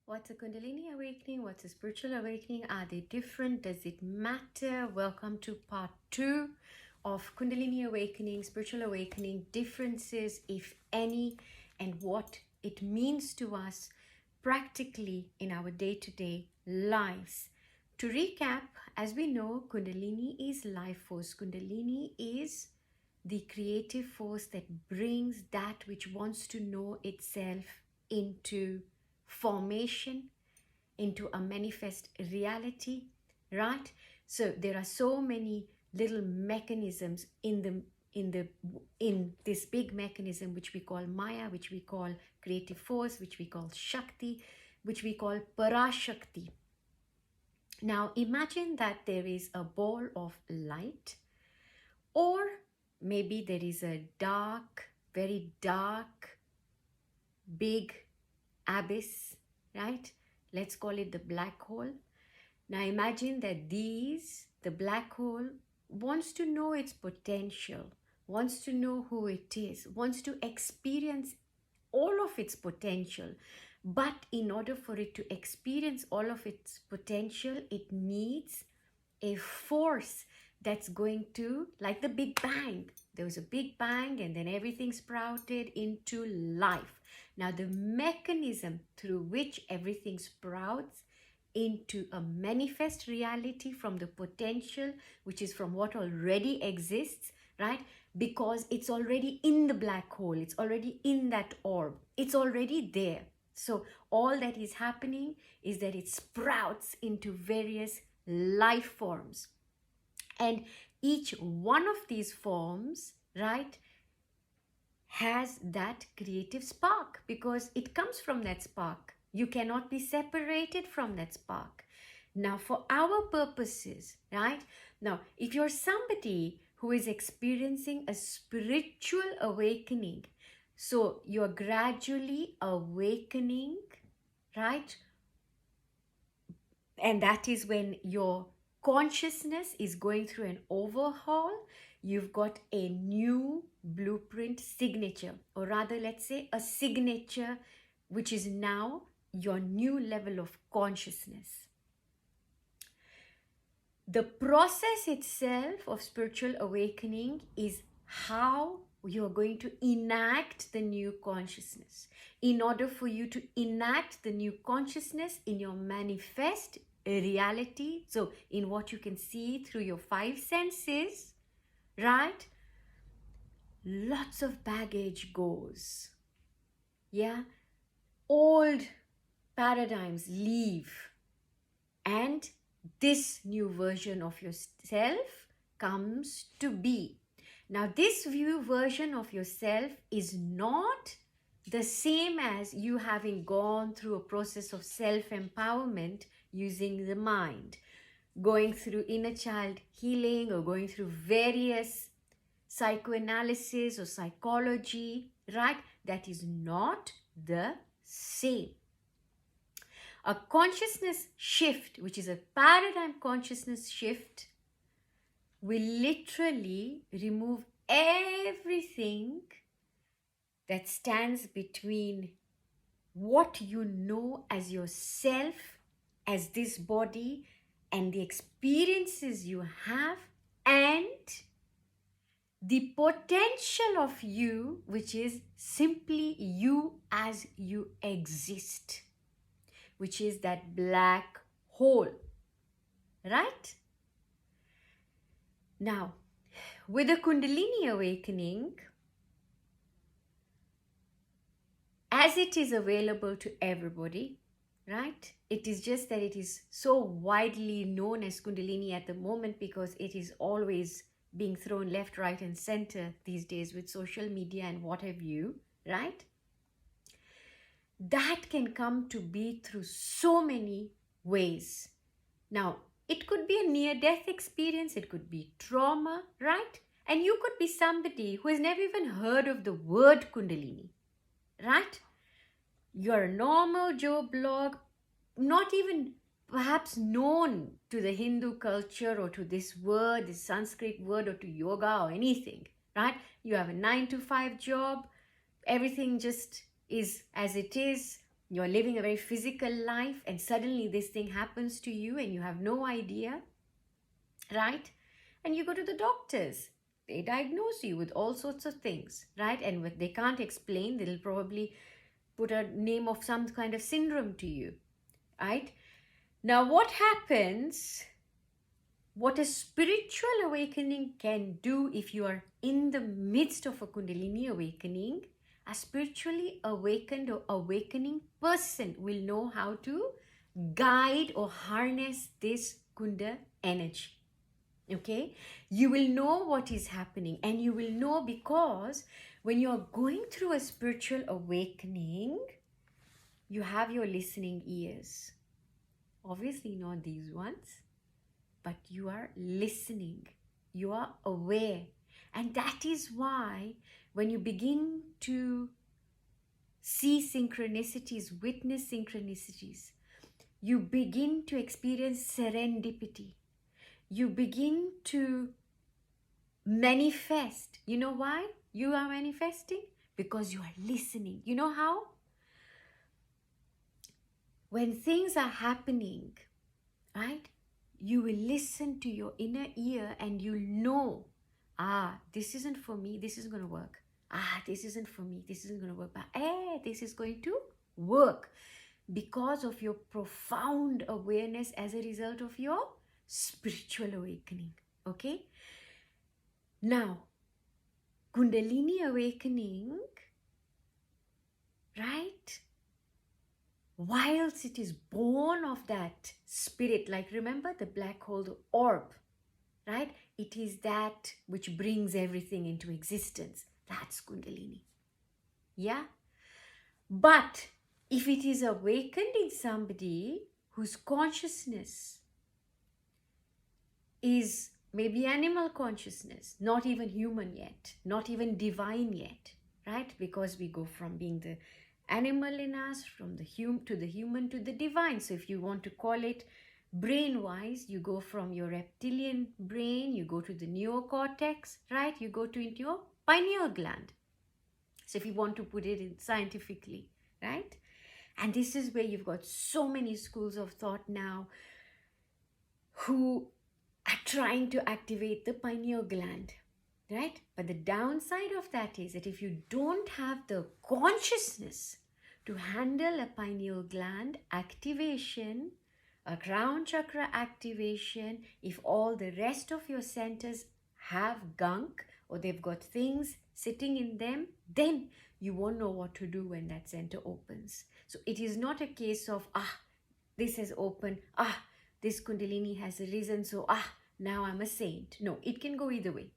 What's a Kundalini awakening? What's a spiritual awakening? Are they different? Does it matter? Welcome to part 2 of Kundalini awakening, spiritual awakening, differences, if any, and what it means to us practically in our day-to-day lives. To recap, as we know, Kundalini is life force. Kundalini is the creative force that brings that which wants to know itself into formation, into a manifest reality, right? So there are so many little mechanisms in this big mechanism which we call Maya, which we call creative force, which we call Shakti, which we call Parashakti. Now imagine that there is a ball of light, or maybe there is a dark, very dark, big abyss, right? Let's call it the black hole. Now imagine that the black hole wants to know its potential, wants to know who it is, wants to experience all of its potential. But in order for it to experience all of its potential, it needs a force that's going to, like the Big Bang. There was a Big Bang and then everything sprouted into life. Now the mechanism through which everything sprouts into a manifest reality from the potential, which is from what already exists, right? Because it's already in the black hole, it's already in that orb, it's already there. So all that is happening is that it sprouts into various life forms. And each one of these forms, right, has that creative spark because it comes from that spark. You cannot be separated from that spark. Now, for our purposes, right? Now, if you're somebody who is experiencing a spiritual awakening, so you're gradually awakening, right? And that is when your consciousness is going through an overhaul. You've got a new blueprint signature, or rather, let's say a signature, which is now your new level of consciousness. The process itself of spiritual awakening is how you're going to enact the new consciousness. In order for you to enact the new consciousness in your manifest reality, so in what you can see through your 5 senses, right? Lots of baggage goes. Yeah? Old paradigms leave. And this new version of yourself comes to be. Now, this new version of yourself is not the same as you having gone through a process of self-empowerment using the mind, going through inner child healing or going through various psychoanalysis or psychology, right? That is not the same. A consciousness shift, which is a paradigm consciousness shift, will literally remove everything that stands between what you know as yourself, as this body, and the experiences you have, and the potential of you, which is simply you as you exist, which is that black hole, right? Now, with the Kundalini awakening, as it is available to everybody, right? It is just that it is so widely known as Kundalini at the moment because it is always being thrown left, right, and center these days with social media and what have you, right? That can come to be through so many ways. Now, it could be a near-death experience, it could be trauma, right? And you could be somebody who has never even heard of the word Kundalini, right? You're a normal Joe blog, not even perhaps known to the Hindu culture or to this word, this Sanskrit word, or to yoga or anything, right? You have a 9-to-5 job, everything just is as it is, You're living a very physical life and suddenly this thing happens to you and you have no idea, right? And you go to the doctors. They diagnose you with all sorts of things, right? And what they can't explain, they'll probably put a name of some kind of syndrome to you, right? Now, what happens, what a spiritual awakening can do if you are in the midst of a Kundalini awakening, a spiritually awakened or awakening person will know how to guide or harness this Kunda energy. Okay, you will know what is happening, and you will know because when you're going through a spiritual awakening, you have your listening ears. Obviously not these ones, but you are listening, you are aware. And that is why when you begin to see synchronicities, witness synchronicities, you begin to experience serendipity. You begin to manifest. You know why you are manifesting? Because you are listening. You know how? When things are happening, right? You will listen to your inner ear and you'll know, this isn't for me, this isn't going to work. This isn't for me, this isn't going to work. But this is going to work because of your profound awareness as a result of your spiritual awakening. Okay? Now, Kundalini awakening, right? Whilst it is born of that spirit, like remember the black hole, the orb, right? It is that which brings everything into existence. That's Kundalini. Yeah? But if it is awakened in somebody whose consciousness is maybe animal consciousness, not even human yet, not even divine yet, right? Because we go from being the animal in us, from the human to the divine. So if you want to call it brain-wise, you go from your reptilian brain, you go to the neocortex, right? You go to into your pineal gland. So if you want to put it in scientifically, right? And this is where you've got so many schools of thought now who are trying to activate the pineal gland, right? But the downside of that is that if you don't have the consciousness to handle a pineal gland activation, a crown chakra activation, if all the rest of your centers have gunk or they've got things sitting in them, then you won't know what to do when that center opens. So it is not a case of, this has opened, this Kundalini has arisen, so now I'm a saint. No, it can go either way.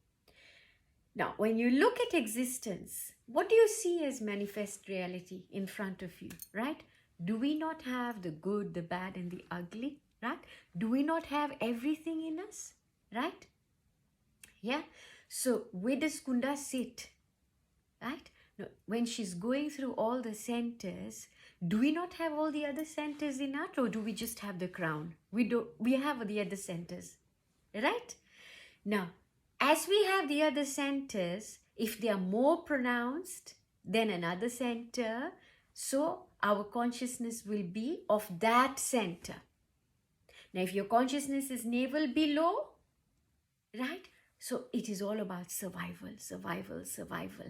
Now, when you look at existence, what do you see as manifest reality in front of you, right? Do we not have the good, the bad, and the ugly, right? Do we not have everything in us, right? Yeah. So where does Kunda sit, right? Now, when she's going through all the centers, do we not have all the other centers in us, or do we just have the crown? We have the other centers, right? Now, as we have the other centers, if they are more pronounced than another center, so our consciousness will be of that center. Now, if your consciousness is navel below, right? So it is all about survival, survival, survival,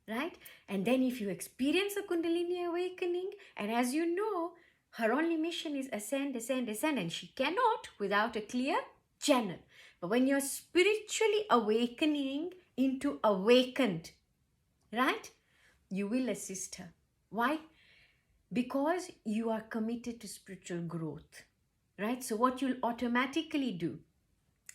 right? And then if you experience a Kundalini awakening, and as you know, her only mission is ascend, ascend, ascend, and she cannot without a clear channel. But when you're spiritually awakening into awakened, right, you will assist her. Why? Because you are committed to spiritual growth, right? So what you'll automatically do,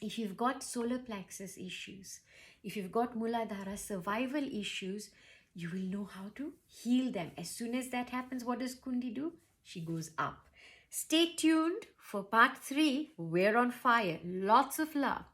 if you've got solar plexus issues, if you've got Muladhara survival issues, you will know how to heal them. As soon as that happens, what does Kundi do? She goes up. Stay tuned for part 3. We're on fire. Lots of love.